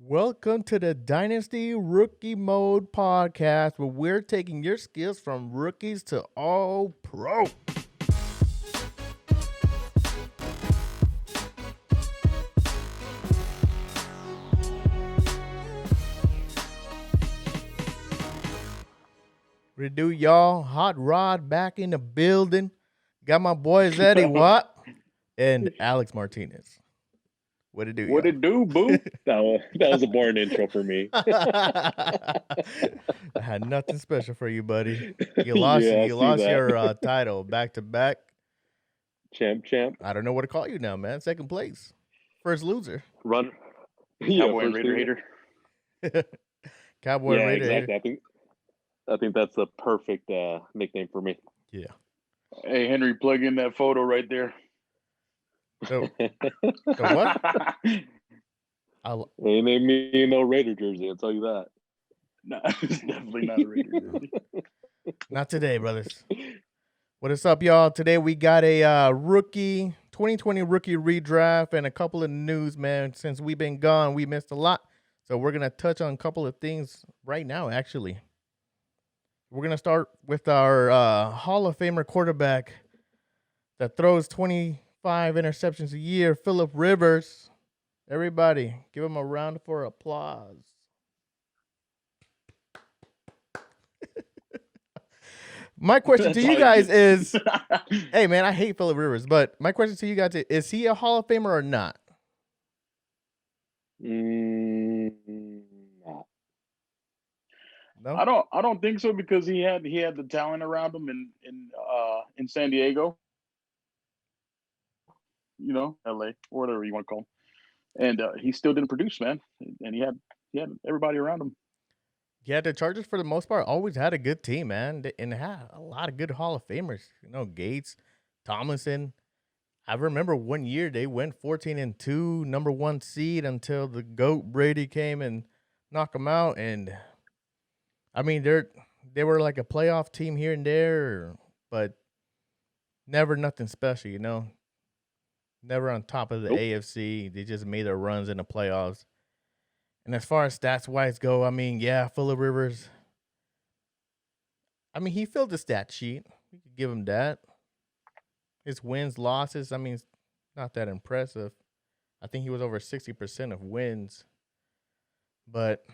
Welcome to the Dynasty Rookie Mode podcast, where we're taking your skills from rookies to all pro. What to do, y'all? Hot Rod back in the building. Got my boys Eddie Watt and Alex Martinez. What to do, What y'all? it do, boo? That was a boring intro for me. I had nothing special for you, buddy. You lost. Yeah, I you see lost that. your title back to back. Champ. I don't know what to call you now, man. Second place, first loser. Run. Yeah, Cowboy and first Raider loser. hater. Cowboy Yeah, Raider. exactly. I think that's the perfect nickname for me. Yeah. Hey, Henry, plug in that photo right there. So what? I'll, They made me no Raider jersey. I'll tell you that. No, it's definitely not a Raider jersey. not today, brothers. What is up, y'all? Today we got a rookie 2020 rookie redraft and a couple of news, man. Since we've been gone, we missed a lot. So we're gonna touch on a couple of things right now, actually. We're going to start with our Hall of Famer quarterback that throws 25 interceptions a year, Phillip Rivers. Everybody, give him a round for applause. My question to you guys is, hey, man, I hate Phillip Rivers, but my question to you guys is he a Hall of Famer or not? No. No? I don't think so because he had the talent around him in San Diego. You know, LA, or whatever you want to call him. And he still didn't produce, man. And he had everybody around him. Yeah, the Chargers, for the most part, always had a good team, man. And they had a lot of good Hall of Famers. You know, Gates, Tomlinson. I remember one year they went 14-2, number one seed, until the GOAT Brady came and knocked them out. And, I mean, they were like a playoff team here and there, but never nothing special, you know. Never on top of the Nope. AFC. They just made their runs in the playoffs. And as far as stats-wise go, I mean, yeah, Phillip Rivers, I mean, he filled the stat sheet. We could give him that. His wins, losses, I mean, it's not that impressive. I think he was over 60% of wins. But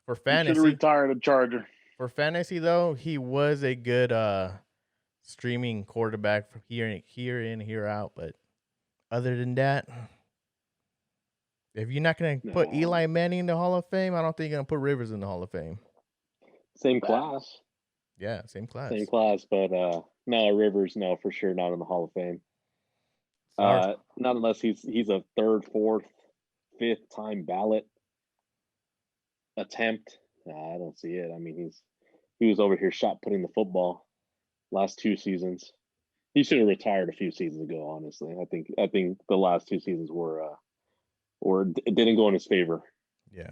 for He should have fantasy, retired a Charger. though, he was a good streaming quarterback from here in, here out. But other than that, if you're not going to put No. Eli Manning in the Hall of Fame, I don't think you're going to put Rivers in the Hall of Fame. Same class. Yeah, same class. Same class, but no, Rivers, no, for sure not in the Hall of Fame. Sorry. Not unless he's a third, fourth, fifth time ballot attempt. I don't see it. I mean, he was over here shot putting the football last 2 seasons. He should have retired a few seasons ago. Honestly, I think the last 2 seasons it didn't go in his favor. Yeah.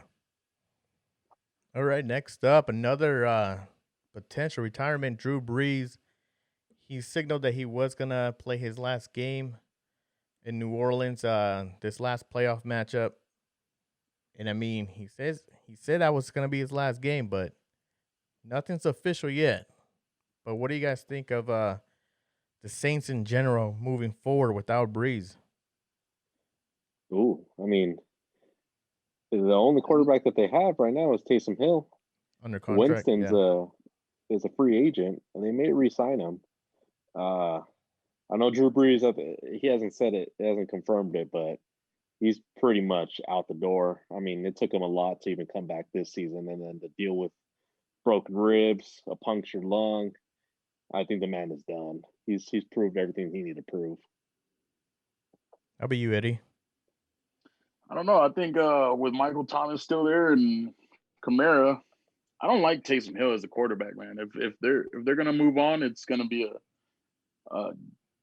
All right, next up, another potential retirement, Drew Brees. He signaled that he was going to play his last game in New Orleans, this last playoff matchup. And I mean, he said that was going to be his last game, but nothing's official yet. But what do you guys think of the Saints in general moving forward without Brees? Ooh, I mean, the only quarterback that they have right now is Taysom Hill. Under contract, Winston's yeah. is a free agent, and they may re-sign him. I know Drew Brees. He hasn't said it, he hasn't confirmed it, but he's pretty much out the door. I mean, it took him a lot to even come back this season, and then to deal with broken ribs, a punctured lung. I think the man is done. He's proved everything he needed to prove. How about you, Eddie? I don't know. I think with Michael Thomas still there and Kamara, I don't like Taysom Hill as a quarterback, man. If they're gonna move on, it's gonna be a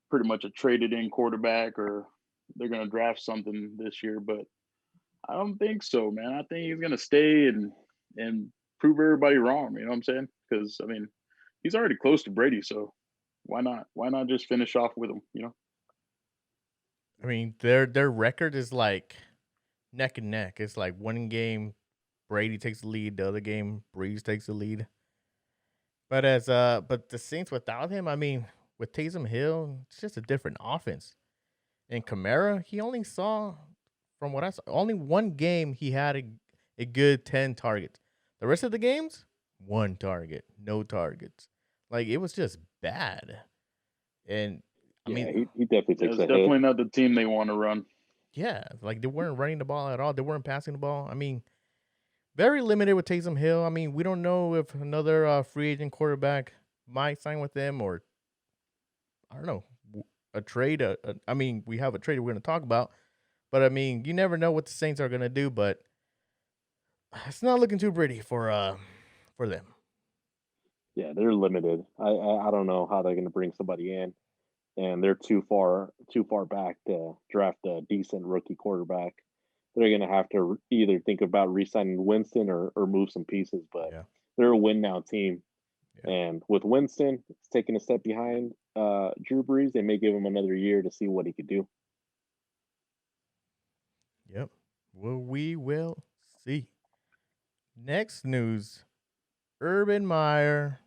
pretty much a traded in quarterback, or they're gonna draft something this year. But I don't think so, man. I think he's gonna stay and prove everybody wrong. You know what I'm saying? Because I mean, he's already close to Brady, so why not? Why not just finish off with him? You know? I mean, their record is like neck and neck. It's like one game Brady takes the lead, the other game Breeze takes the lead. But the Saints without him, I mean, with Taysom Hill, it's just a different offense. And Kamara, he only saw, from what I saw, only one game he had a good 10 targets. The rest of the games, one target, no targets. Like, it was just bad. And I Yeah, mean, he definitely Yeah, takes it's a hit. definitely not the team they want to run. yeah, like they weren't running the ball at all. They weren't passing the ball. I mean, very limited with Taysom Hill. I mean, we don't know if another free agent quarterback might sign with them, or I don't know, a trade. I mean, we have a trade we're going to talk about, but I mean, you never know what the Saints are going to do. But it's not looking too pretty for them. Yeah, they're limited. I don't know how they're going to bring somebody in, and they're too far back to draft a decent rookie quarterback. They're going to have to either think about re-signing Winston or move some pieces. But Yeah, they're a win now team, yeah, and with Winston taking a step behind Drew Brees, they may give him another year to see what he could do. yep. Well, we will see. Next news: Urban Meyer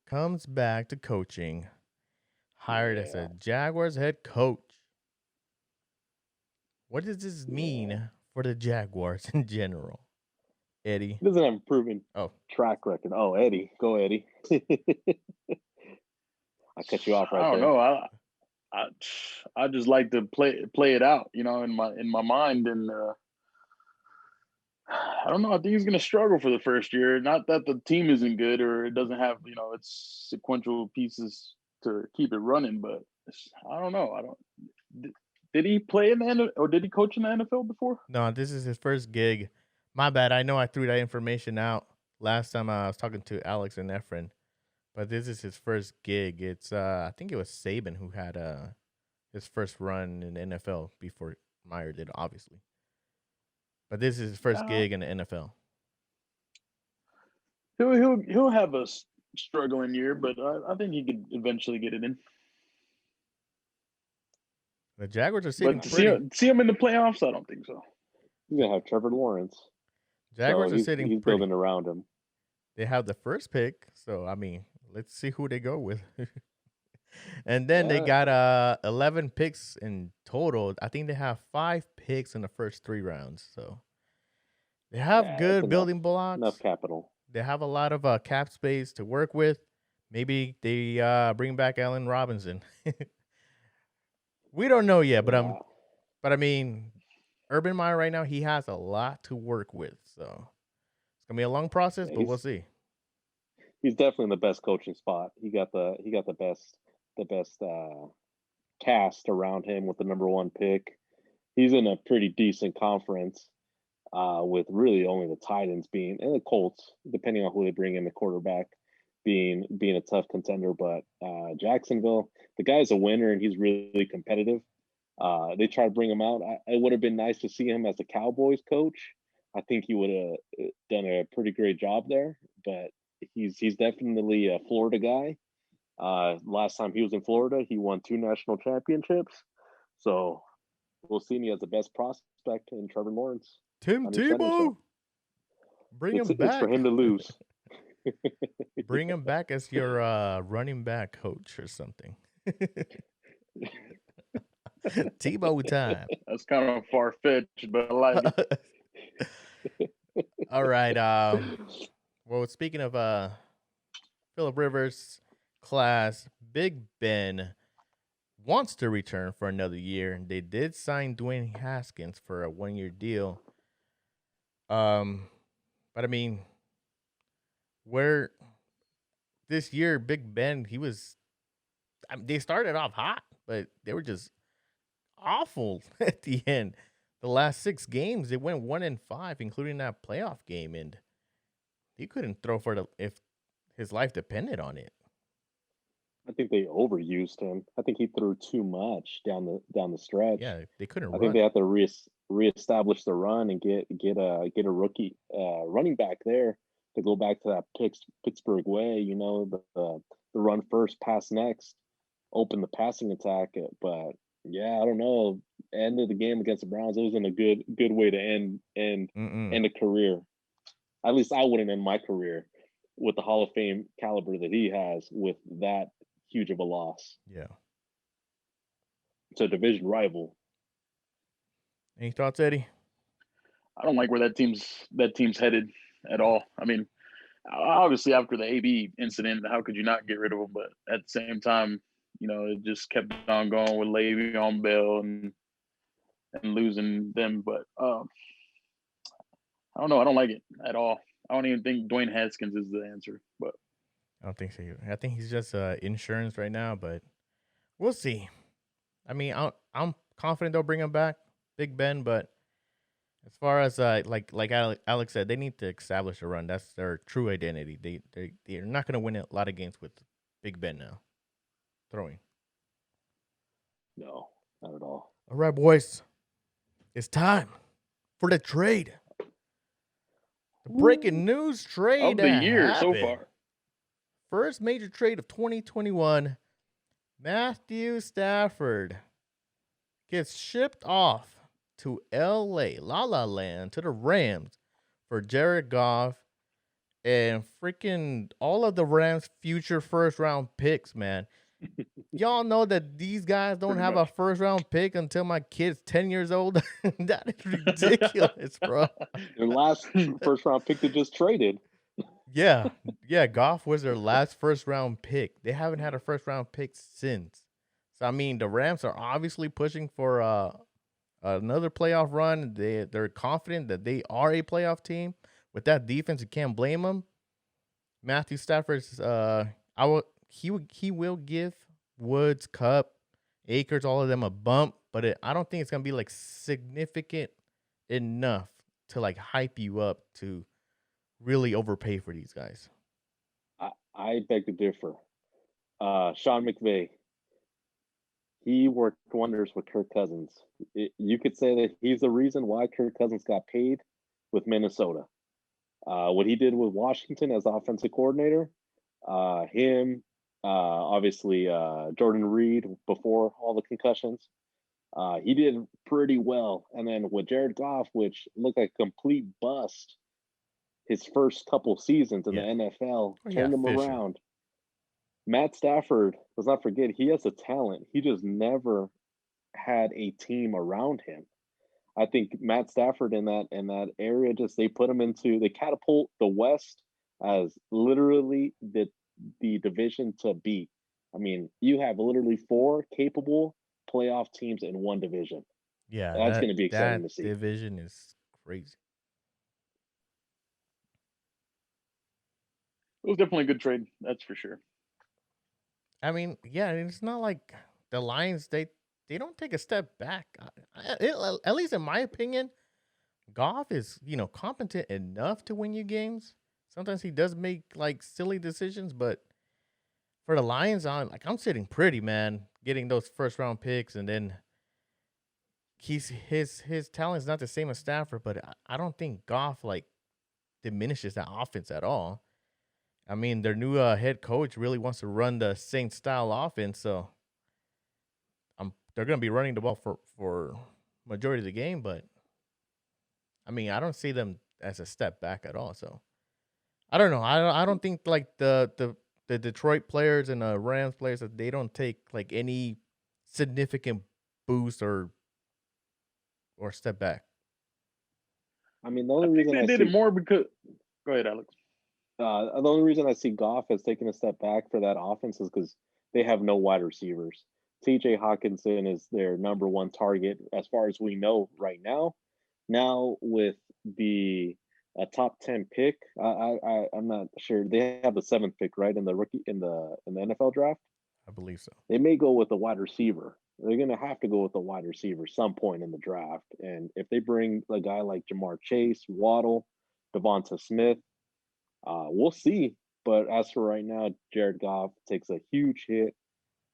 comes back to coaching, hired as Yeah, a Jaguars head coach. What does this yeah. mean for the Jaguars in general, Eddie? He doesn't have a proven Oh, track record. Oh, Eddie, go Eddie. I cut you off I right don't there. know. I I just like to play it out, you know, in my mind, and I don't know. I think he's going to struggle for the first year. Not that the team isn't good or it doesn't have, you know, its sequential pieces to keep it running, but I don't know. I don't. Did he play in the NFL or did he coach in the NFL before? no, this is his first gig. My bad. I know I threw that information out last time I was talking to Alex and Efren, but this is his first gig. It's I think it was Saban who had his first run in the NFL before Meyer did, obviously. But this is his first Yeah, gig in the NFL. he'll have a struggling year, but I think he could eventually get it in. The Jaguars are sitting But to pretty. see him in the playoffs, I don't think so. He's gonna have Trevor Lawrence, so Jaguars are sitting he's pretty. building around him. They have the first pick, so I mean, let's see who they go with. And then they Yeah, got 11 picks in total. I think they have 5 picks in the first 3 rounds. So they have yeah, that's good building enough blocks. capital. They have a lot of cap space to work with. Maybe they bring back Allen Robinson. We don't know yet, Yeah, but I mean, Urban Meyer right now he has a lot to work with. So it's gonna be a long process, yeah, but we'll see. he's definitely in the best coaching spot. He got the best cast around him with the number one pick. He's in a pretty decent conference with really only the Titans being and the Colts, depending on who they bring in the quarterback, being a tough contender. But Jacksonville, the guy's a winner and he's really competitive. They tried to bring him out. It would have been nice to see him as a Cowboys coach. I think he would have done a pretty great job there. But he's definitely a Florida guy. Last time he was in Florida, he won 2 national championships. So we'll see. And he has the best prospect in Trevor Lawrence Tim on your center. Tebow, So bring him it's for back. him to lose. Bring him back as your running back coach or something. Tebow time. That's kind of far fetched, but I like it. All right. Well, speaking of Philip Rivers class, Big Ben wants to return for another year. They did sign Dwayne Haskins for a 1-year deal. But I mean, where this year, Big Ben, he was. I mean, they started off hot, but they were just awful at the end. The last 6 games, they went 1-5, including that playoff game, and he couldn't throw for the if his life depended on it. I think they overused him. I think he threw too much down the stretch. Yeah, they couldn't I think run. they have to reestablish the run and get a rookie running back there to go back to that Pittsburgh way. You know, the run first, pass next, open the passing attack. But yeah, I don't know. end of the game against the Browns, it wasn't a good way to end a career. At least I wouldn't end my career with the Hall of Fame caliber that he has with that huge of a loss. Yeah. It's a division rival. Any thoughts, Eddie? I don't like where that team's headed at all. I mean, obviously after the AB incident, how could you not get rid of him? But at the same time, it just kept on going with Le'Veon Bell and losing them. But I don't know. I don't like it at all. I don't even think Dwayne Haskins is the answer. But I don't think so either. I think he's just insurance right now, but we'll see. I mean, I'm confident they'll bring him back, Big Ben, but as far as like Alex said, they need to establish a run. That's their true identity. They're not going to win a lot of games with Big Ben now throwing. No, not at all. All right, boys, it's time for the trade. The breaking news trade of the year so far. First major trade of 2021. Matthew Stafford gets shipped off to LA, La La Land, to the Rams for Jared Goff and freaking all of the Rams' future first-round picks, man. Y'all know that these guys don't have a first-round pick until my kid's 10 years old? That is ridiculous, bro. Their last first-round pick they just traded. Yeah, Goff was their last first-round pick. They haven't had a first-round pick since. So, I mean, the Rams are obviously pushing for another playoff run. They're confident that they are a playoff team. With that defense, you can't blame them. Matthew Stafford's he will give Woods, Cup, Akers, all of them a bump, but I don't think it's gonna be like significant enough to like hype you up to really overpay for these guys. I beg to differ. Sean McVay, he worked wonders with Kirk Cousins. You could say that he's the reason why Kirk Cousins got paid with Minnesota. What he did with Washington as offensive coordinator, obviously Jordan Reed before all the concussions, he did pretty well. And then with Jared Goff, which looked like a complete bust his first couple seasons in the NFL, turned him around. Matt Stafford, let's not forget, he has a talent. He just never had a team around him. I think Matt Stafford in that area, they put him they catapult the West as literally the division to beat. I mean, you have literally 4 capable playoff teams in one division. Yeah, that's going to be exciting to see. Division is crazy. It was definitely a good trade, that's for sure. I mean, yeah, it's not like the Lions, they don't take a step back. At least in my opinion, Goff is, competent enough to win you games. Sometimes he does make like silly decisions, but for the Lions, I'm sitting pretty, man, getting those first round picks, and then his talent is not the same as Stafford, but I don't think Goff like diminishes that offense at all. I mean, their new head coach really wants to run the Saints style offense, so they're going to be running the ball for majority of the game, but I mean, I don't see them as a step back at all. So I don't know. I don't think like the Detroit players and the Rams players, that they don't take like any significant boost or step back. I mean, the only reason they did it more because. Go ahead, Alex. The only reason I see Goff has taken a step back for that offense is because they have no wide receivers. TJ Hawkinson is their number one target as far as we know right now. Now with the top 10 pick, I'm not sure. They have the 7th pick, right, in the NFL draft. I believe so. They may go with a wide receiver. They're going to have to go with a wide receiver some point in the draft. And if they bring a guy like Jamar Chase, Waddle, Devonta Smith, we'll see. But as for right now, Jared Goff takes a huge hit.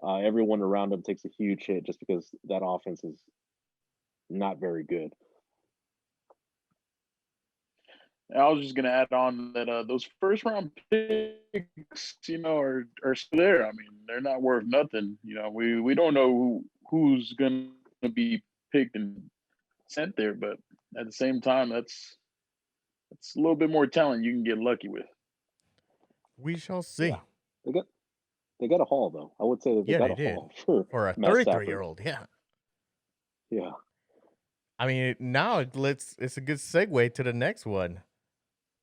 Everyone around him takes a huge hit just because that offense is not very good. I was just going to add on that those first round picks, are still there. I mean, they're not worth nothing. We don't know who's going to be picked and sent there. But at the same time, that's a little bit more talent you can get lucky with. We shall see. Yeah. They got a haul though. I would say that they got a haul for a 33-year-old. Yeah. I mean, now it's a good segue to the next one.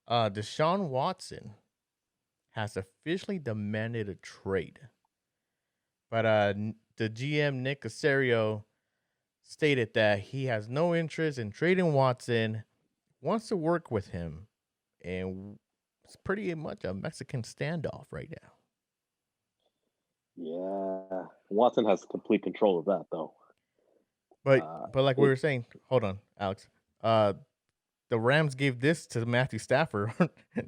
Deshaun Watson has officially demanded a trade. But the GM, Nick Caserio, stated that he has no interest in trading Watson, wants to work with him, and it's pretty much a Mexican standoff right now. Yeah. Watson has complete control of that, though. But like we were saying, hold on, Alex. The Rams gave this to Matthew Stafford.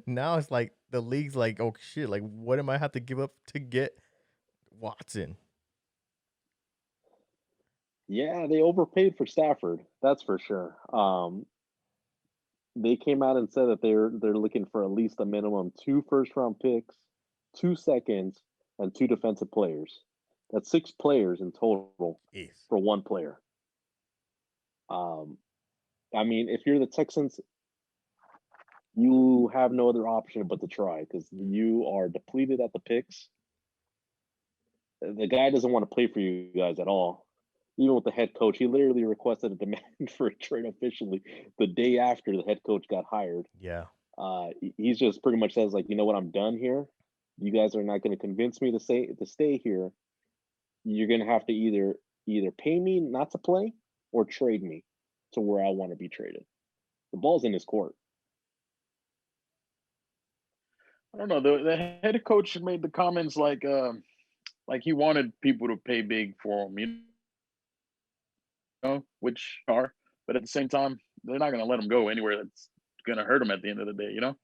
Now it's like the league's like, oh shit, like what am I have to give up to get Watson? Yeah, they overpaid for Stafford. That's for sure. They came out and said that they're looking for at least a minimum 2 first-round picks, 2 seconds, and 2 defensive players. That's 6 players in total for 1 player. I mean, if you're the Texans, you have no other option but to try because you are depleted at the picks. The guy doesn't want to play for you guys at all. Even with the head coach, he literally requested a demand for a trade officially the day after the head coach got hired. Yeah. He's just pretty much says like, you know what, I'm done here. You guys are not going to convince me to stay here. You're going to have to either pay me not to play or trade me to where I want to be traded. The ball's in his court. I don't know. The head coach made the comments like he wanted people to pay big for him, you know, which are, but at the same time, they're not going to let him go anywhere that's going to hurt him at the end of the day, you know.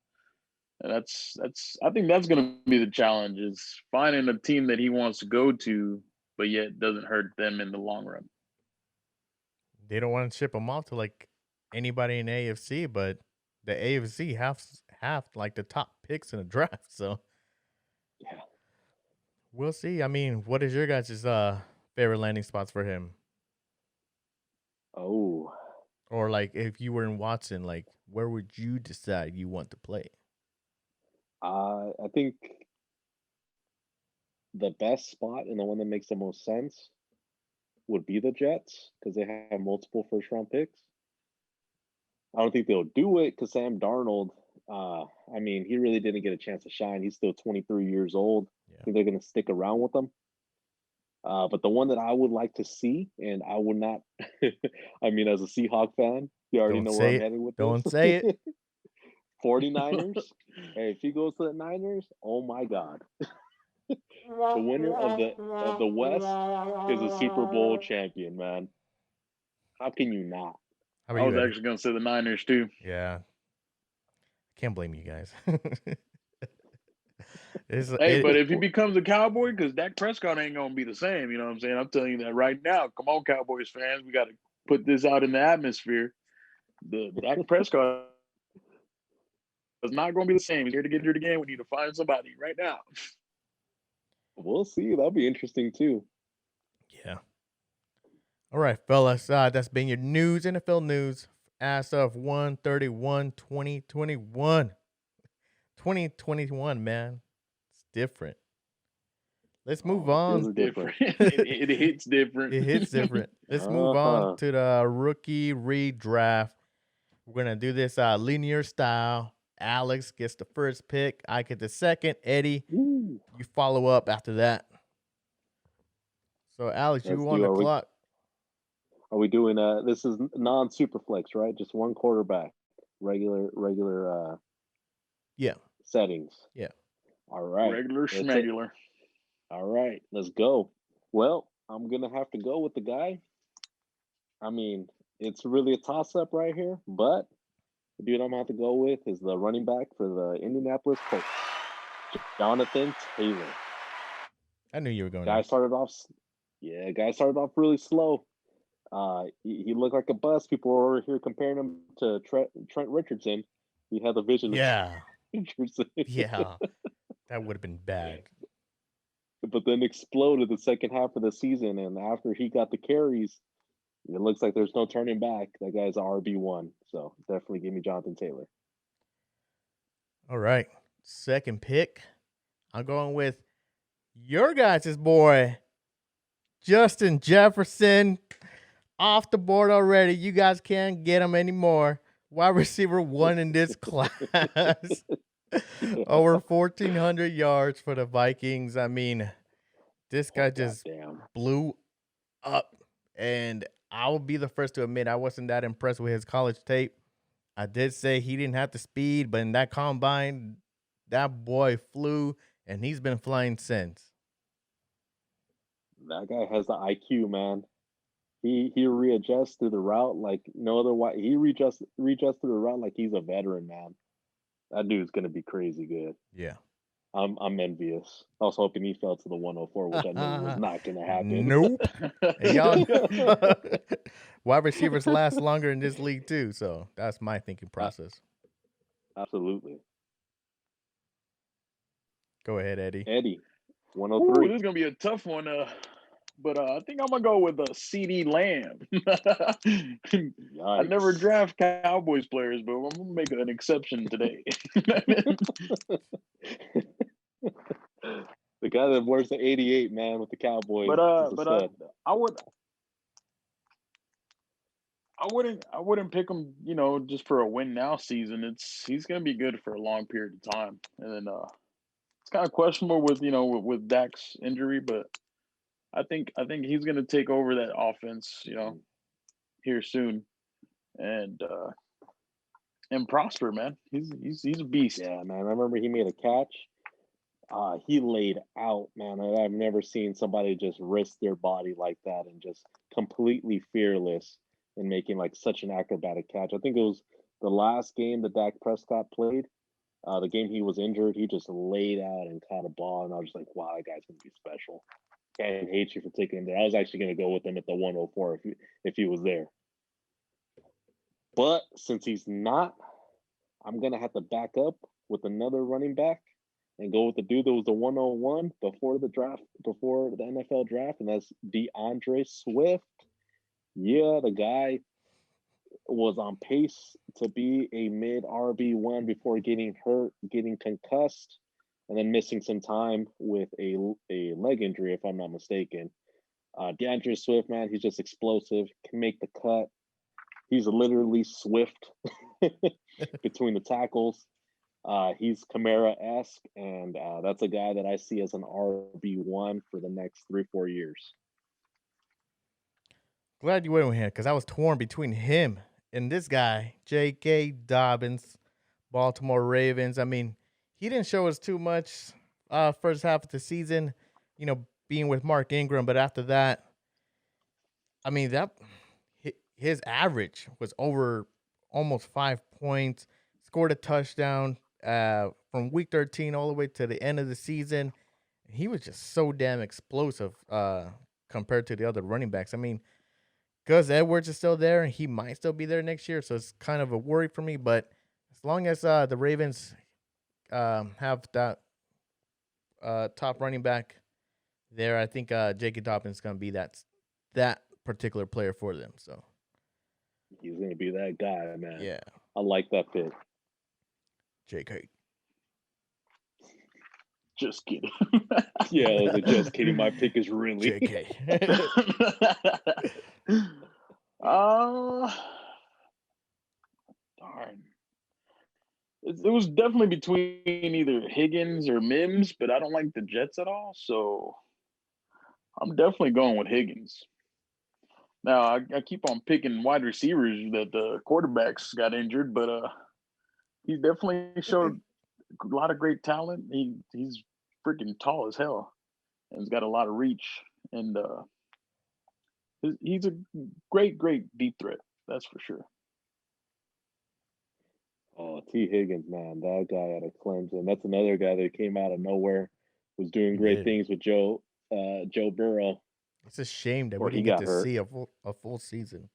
And that's I think that's going to be the challenge, is finding a team that he wants to go to, but yet doesn't hurt them in the long run. They don't want to ship him off to like anybody in the AFC, but the AFC have like the top picks in the draft. So yeah, we'll see. I mean, what is your guys' favorite landing spots for him? Oh, or like if you were in Watson, like where would you decide you want to play? I think the best spot and the one that makes the most sense would be the Jets because they have multiple first-round picks. I don't think they'll do it because Sam Darnold, I mean, he really didn't get a chance to shine. He's still 23 years old. Yeah. I think they're going to stick around with him. But the one that I would like to see, and I would not, I mean, as a Seahawk fan, you already know where I'm heading with this. Don't say it. 49ers. Hey, if he goes to the Niners, oh my God. The winner of the West is a Super Bowl champion, man. How can you not? I was actually going to say the Niners too. Yeah. Can't blame you guys. But if he becomes a Cowboy, because Dak Prescott ain't going to be the same, you know what I'm saying? I'm telling you that right now. Come on, Cowboys fans. We got to put this out in the atmosphere. The Dak Prescott is not going to be the same. He's here to get here again. We need to find somebody right now. We'll see. That'll be interesting too. Yeah. All right, fellas. That's been your news, NFL news, as of 1/31/2021. 2021, man. It's different. Let's move on. It's different. It hits different. It hits different. Let's move on to the rookie redraft. We're going to do this linear style. Alex gets the first pick. I get the second. Eddie, you follow up after that. So, Alex, you on the clock. Are we doing this is non-super flex, right? Just one quarterback. Regular yeah. Settings. Yeah. All right. Regular schmegular. All right, let's go. Well, I'm going to have to go with the guy. I mean, it's really a toss-up right here, but the dude I'm going to have to go with is the running back for the Indianapolis Colts, Jonathan Taylor. I knew you were going. Guy started off really slow. He looked like a bust. People were over here comparing him to Trent Richardson. He had the vision. Yeah. Richardson. Yeah. That would have been bad. But then exploded the second half of the season, and after he got the carries, It looks like there's no turning back. That guy's a RB1. So definitely give me Jonathan Taylor. All right. Second pick. I'm going with your guys' boy, Justin Jefferson. Off the board already. You guys can't get him anymore. Wide receiver 1 in this class. Over 1,400 yards for the Vikings. I mean, this guy just blew up. And I will be the first to admit I wasn't that impressed with his college tape. I did say he didn't have the speed, but in that combine, that boy flew, and he's been flying since. That guy has the IQ, man. He readjusts to the route like no other. He readjusts to the route like he's a veteran, man. That dude's gonna be crazy good. Yeah. I'm envious. I was hoping he fell to the 104, which I knew was not gonna happen. Nope. And y'all, wide receivers last longer in this league too, so that's my thinking process. Absolutely. Go ahead, Eddie. Eddie, Ooh, 103. this is gonna be a tough one. But I think I'm gonna go with CD Lamb. I never draft Cowboys players, but I'm gonna make an exception today. The guy that wears the 88, man, with the Cowboys. But I wouldn't pick him, just for a win now season. He's gonna be good for a long period of time, and then it's kind of questionable with Dak's injury, but I think he's gonna take over that offense, here soon, and prosper, man. He's a beast. Yeah, man. I remember he made a catch. He laid out, man. I've never seen somebody just risk their body like that and just completely fearless in making like such an acrobatic catch. I think it was the last game that Dak Prescott played. The game he was injured, he just laid out and caught a ball, and I was just like, wow, that guy's gonna be special. Can't hate you for taking him there. I was actually gonna go with him at the 104 if he was there. But since he's not, I'm gonna have to back up with another running back and go with the dude that was the 101 before the NFL draft, and that's DeAndre Swift. Yeah, the guy was on pace to be a mid RB1 before getting hurt, getting concussed, and then missing some time with a leg injury, if I'm not mistaken. DeAndre Swift, man, he's just explosive, can make the cut. He's literally swift between the tackles. He's Kamara-esque, and that's a guy that I see as an RB1 for the next 3-4 years. Glad you went with him because I was torn between him and this guy, J.K. Dobbins, Baltimore Ravens. I mean, he didn't show us too much first half of the season, being with Mark Ingram. But after that, I mean, his average was over almost 5 points, scored a touchdown from week 13 all the way to the end of the season. He was just so damn explosive compared to the other running backs. I mean, Gus Edwards is still there, and he might still be there next year, so it's kind of a worry for me. But as long as the Ravens have that top running back there, I think J.K. Dobbins is going to be that particular player for them. So he's going to be that guy, man. Yeah. I like that pick. J.K. Just kidding. Yeah, I was like, just kidding. My pick is really J.K. Darn. It was definitely between either Higgins or Mims, but I don't like the Jets at all, so I'm definitely going with Higgins. Now, I keep on picking wide receivers that the quarterbacks got injured, but he definitely showed a lot of great talent. He's freaking tall as hell and he's got a lot of reach, and he's a great deep threat, that's for sure. Oh, T. Higgins, man, that guy out of Clemson. That's another guy that came out of nowhere, was doing great things with Joe Burrow. It's a shame that we didn't get to see a full season.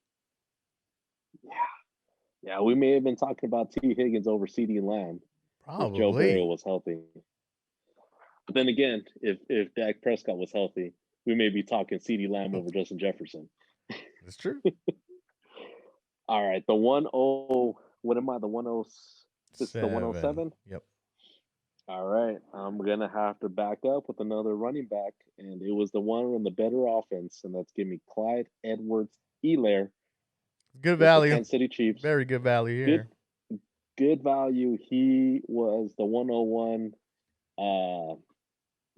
Yeah, we may have been talking about T. Higgins over CeeDee Lamb if Joe Burrow was healthy. But then again, if Dak Prescott was healthy, we may be talking CeeDee Lamb over Justin Jefferson. It's true. All right, the 10. What am I? The 10. This is the 107. Yep. All right, I'm gonna have to back up with another running back, and it was the one on the better offense, and that's give me Clyde Edwards-Helaire Good with the value. Kansas City Chiefs. Very good value here. Good value. He was the 101.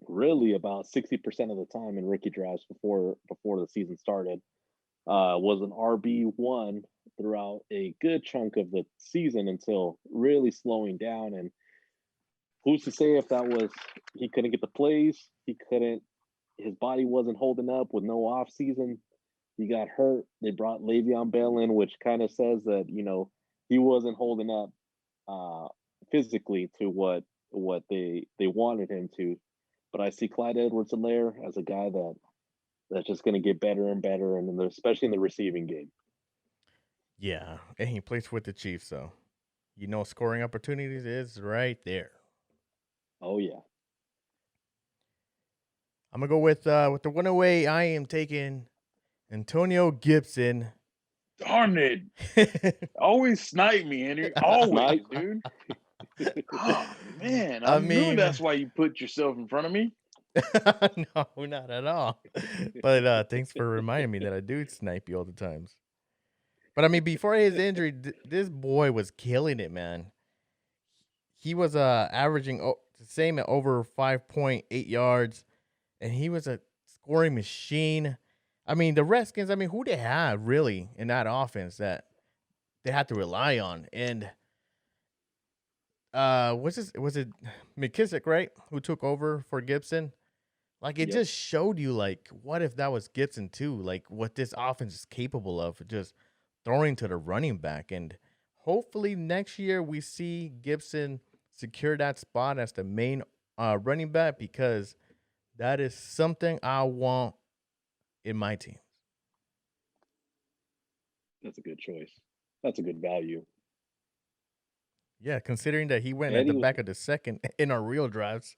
Really about 60% of the time in rookie drafts before the season started. Was an RB1 throughout a good chunk of the season until really slowing down. And who's to say if that was he couldn't get the plays, his body wasn't holding up with no off season. He got hurt. They brought Le'Veon Bell in, which kind of says that he wasn't holding up physically to what they wanted him to. But I see Clyde Edwards-Helaire as a guy that's just going to get better and better, and especially in the receiving game. Yeah, and he plays with the Chiefs, so scoring opportunities is right there. Oh yeah. I'm gonna go with the 108. I am taking Antonio Gibson. Darn it! Always snipe me, Henry. Always, dude. Oh man, I knew that's why you put yourself in front of me. No, not at all. But thanks for reminding me that I do snipe you all the times. But I mean, before his injury, this boy was killing it, man. He was averaging the same at over 5.8 yards, and he was a scoring machine. I mean, the Redskins, who they have really in that offense that they had to rely on? And was it McKissick, right, who took over for Gibson? Like, it just showed you, like, what if that was Gibson too? Like, what this offense is capable of, just throwing to the running back. And hopefully next year we see Gibson secure that spot as the main running back, because that is something I want in my team. That's a good choice. That's a good value. Yeah, considering that he went at the back of the second in our real drafts.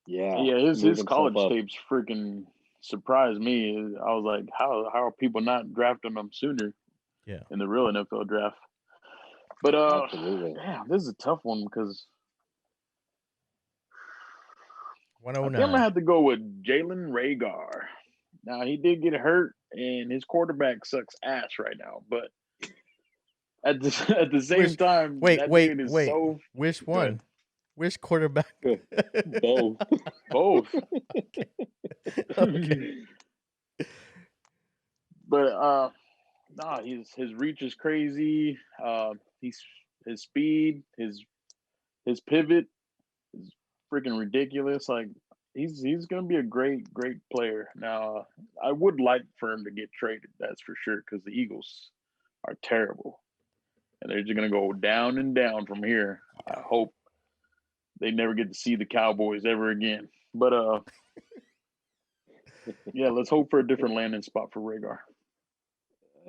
Yeah. His college tapes freaking surprised me. I was like, how are people not drafting him sooner? Yeah. In the real NFL draft. But Absolutely. damn, this is a tough one because 109. I think I'm gonna have to go with Jalen Reagor. Now he did get hurt, and his quarterback sucks ass right now. But at the same time, wait. So which one? good. Which quarterback? Both. Both. Okay. But his reach is crazy. His speed, his pivot is freaking ridiculous. Like he's gonna be a great player. Now I would like for him to get traded, that's for sure, because the Eagles are terrible, and they're just gonna go down and down from here. I hope they never get to see the Cowboys ever again. But yeah, let's hope for a different landing spot for Reagor.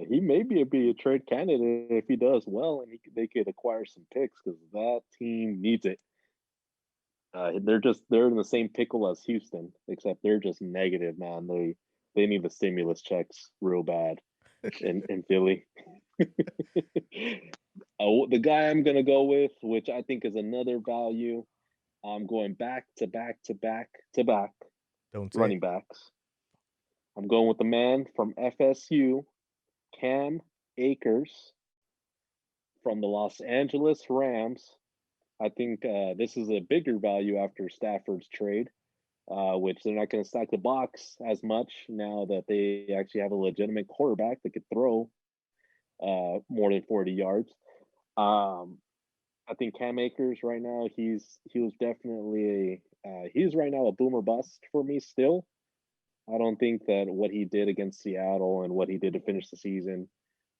He may be a trade candidate if he does well, and they could acquire some picks, because that team needs it. They're in the same pickle as Houston, except they're just negative, man. They need the stimulus checks real bad in Philly. The guy I'm gonna go with, which I think is another value, I'm going back to back running backs. I'm going with the man from FSU, Cam Akers, from the Los Angeles Rams. I think this is a bigger value after Stafford's trade, which they're not going to stack the box as much now that they actually have a legitimate quarterback that could throw more than 40 yards. I think Cam Akers right now, he's right now a boomer bust for me still. I don't think that what he did against Seattle and what he did to finish the season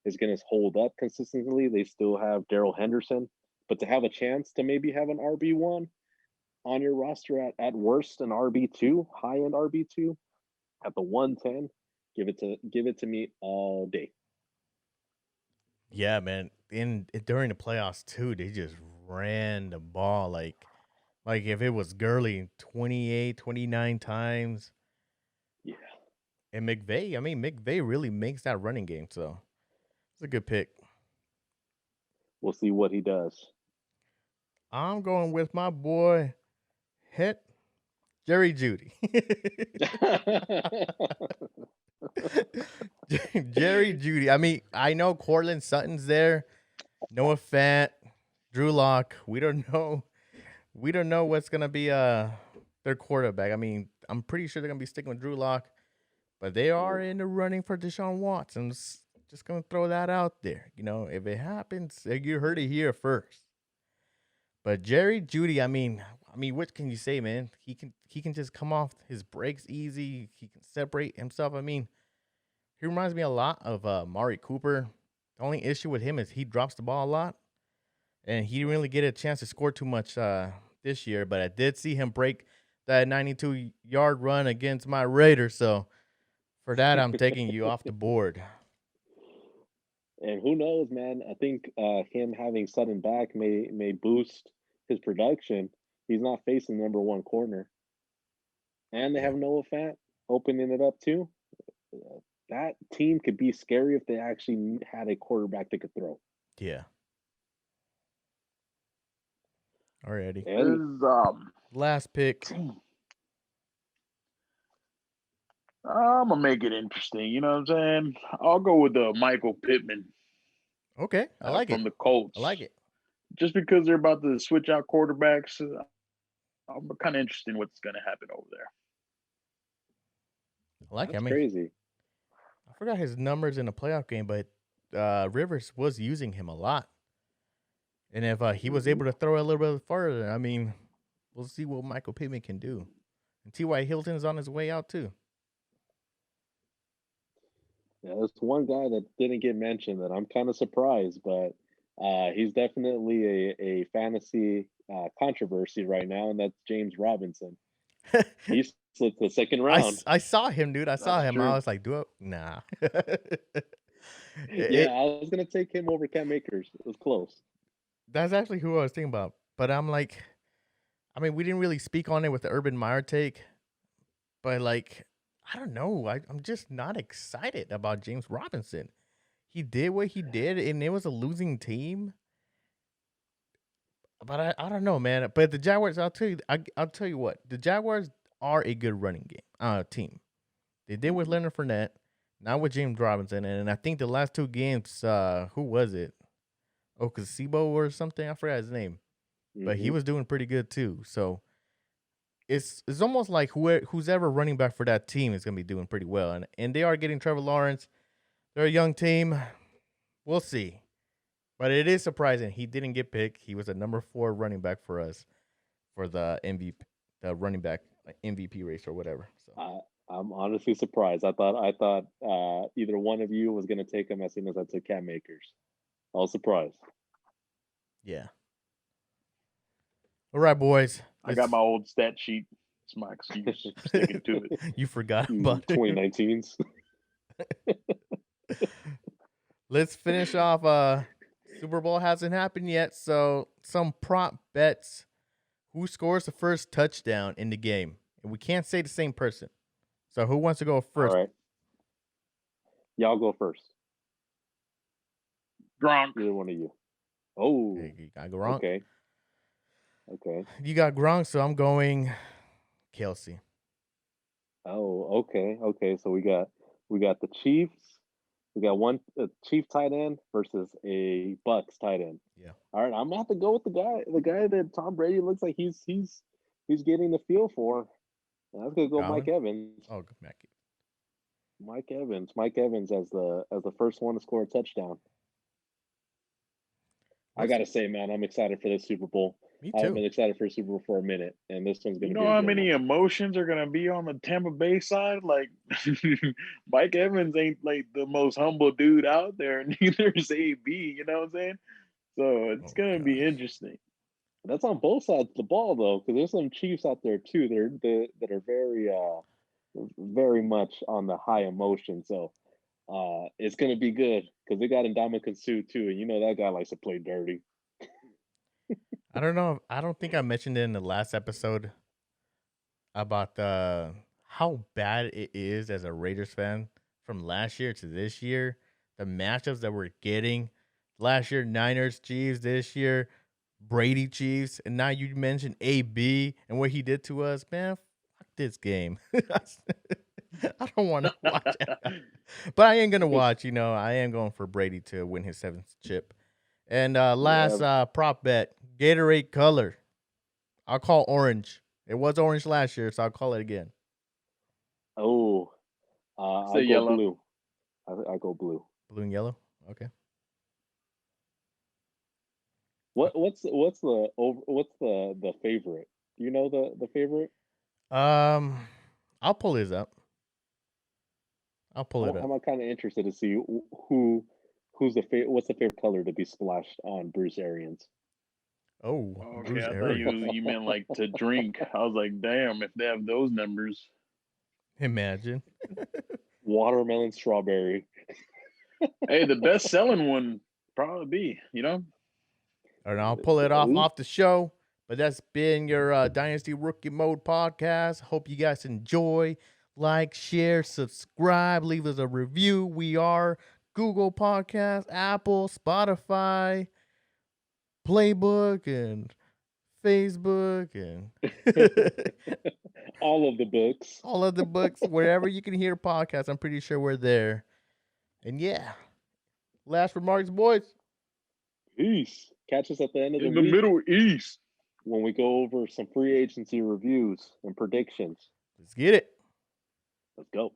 is going to hold up consistently. They still have Darrell Henderson, but to have a chance to maybe have an RB1 on your roster at worst an RB2, high-end RB2 at the 110, give it to me all day. Yeah, man. During the playoffs too, they just ran the ball like if it was Gurley 28, 29 times. Yeah. And McVay, I mean, McVay really makes that running game, so it's a good pick. We'll see what he does. I'm going with my boy, Jerry Judy. Jerry Judy. I mean, I know Cortland Sutton's there, Noah Fant, Drew Lock. We don't know. We don't know what's gonna be their quarterback. I mean, I'm pretty sure they're gonna be sticking with Drew Lock, but they are in the running for Deshaun Watson. Just gonna throw that out there. You know, if it happens, you heard it here first. But Jerry Judy, I mean, what can you say, man? He can just come off his breaks easy. He can separate himself. I mean, he reminds me a lot of Mari Cooper. The only issue with him is he drops the ball a lot, and he didn't really get a chance to score too much this year. But I did see him break that 92-yard run against my Raiders. So for that, I'm taking you off the board. And who knows, man? I think him having Sutton back may boost his production. He's not facing number one corner, and they have Noah Fant opening it up too. That team could be scary if they actually had a quarterback that could throw. Yeah. Alrighty. Last pick. I'm gonna make it interesting. You know what I'm saying? I'll go with Michael Pittman. Okay, I like it. From the Colts. I like it. Just because they're about to switch out quarterbacks, I'm kind of interested in what's going to happen over there. I like it. I mean, crazy. I forgot his numbers in the playoff game, but Rivers was using him a lot. And if he was able to throw a little bit farther, I mean, we'll see what Michael Pittman can do. And T.Y. Hilton's on his way out, too. Yeah, there's one guy that didn't get mentioned that I'm kind of surprised, but he's definitely a fantasy controversy right now, and that's James Robinson. He slipped the second round. I saw him, dude. I saw him. True. I was like, nah. I was going to take him over Cam Akers. It was close. That's actually who I was thinking about. But I'm like, I mean, we didn't really speak on it with the Urban Meyer take, but like, I don't know. I'm just not excited about James Robinson. He did what he did, and it was a losing team. But I don't know, man. But the Jaguars, I'll tell you what. The Jaguars are a good running game team. They did with Leonard Fournette, not with James Robinson. And I think the last two games, who was it? Okasibo or something? I forgot his name. Mm-hmm. But he was doing pretty good too. So it's almost like who's ever running back for that team is going to be doing pretty well. And they are getting Trevor Lawrence. They're a young team. We'll see. But it is surprising he didn't get picked. He was a number 4 running back for us for the MVP, the running back MVP race or whatever. So I'm honestly surprised. I thought either one of you was going to take him as soon as I took Cam Akers. I was surprised. Yeah. All right, boys. I got my old stat sheet. It's my excuse. Sticking to it. You forgot about 2019s. Let's finish off. Super Bowl hasn't happened yet, so some prop bets. Who scores the first touchdown in the game? And we can't say the same person. So who wants to go first? All right. Y'all go first. Gronk. Either one of you. Oh. Hey, you got Gronk. Okay. You got Gronk, so I'm going Kelsey. Oh, okay. So we got the Chiefs. We got one Chief tight end versus a Bucks tight end. Yeah. All right, I'm gonna have to go with the guy that Tom Brady looks like he's getting the feel for. And I was gonna go Mike Evans. Oh, Mike Evans as the first one to score a touchdown. I gotta say, man, I'm excited for this Super Bowl. Me too. I've been excited for a Super Bowl for a minute, and this one's gonna be. You know how many emotions are gonna be on the Tampa Bay side? Like, Mike Evans ain't like the most humble dude out there, and neither is AB. You know what I'm saying? So it's gonna be interesting. That's on both sides of the ball, though, because there's some Chiefs out there too. That are very, very much on the high emotion. So it's gonna be good because they got Ndamukong Suh too, and you know that guy likes to play dirty. I don't know. I don't think I mentioned it in the last episode about how how bad it is as a Raiders fan from last year to this year. The matchups that we're getting last year, Niners, Chiefs. This year, Brady, Chiefs. And now you mentioned AB and what he did to us. Man, fuck this game. I don't want to watch it. But I ain't going to watch. I am going for Brady to win his 7th chip. And last prop bet, Gatorade color. I'll call orange. It was orange last year, so I'll call it again. Oh, I go yellow. blue. I go blue. Blue and yellow. Okay. What's the favorite? Do you know the favorite? I'll pull his up. I'll pull it up. I'm kind of interested to see who's what's the favorite color to be splashed on Bruce Arians. Oh, Okay, Bruce I thought Arians. you meant like to drink. I was like, damn, if they have those numbers. Imagine. Watermelon strawberry. Hey, the best selling one probably be, And I'll pull it off the show. But that's been your Dynasty Rookie Mode podcast. Hope you guys enjoy. Like, share, subscribe, leave us a review. We are Google Podcasts, Apple, Spotify, Playbook, and Facebook, and all of the books. All of the books. Wherever you can hear podcasts, I'm pretty sure we're there. And yeah. Last remarks, boys. Peace. Catch us at the end of the week. In the Middle East. When we go over some free agency reviews and predictions. Let's get it. Let's go.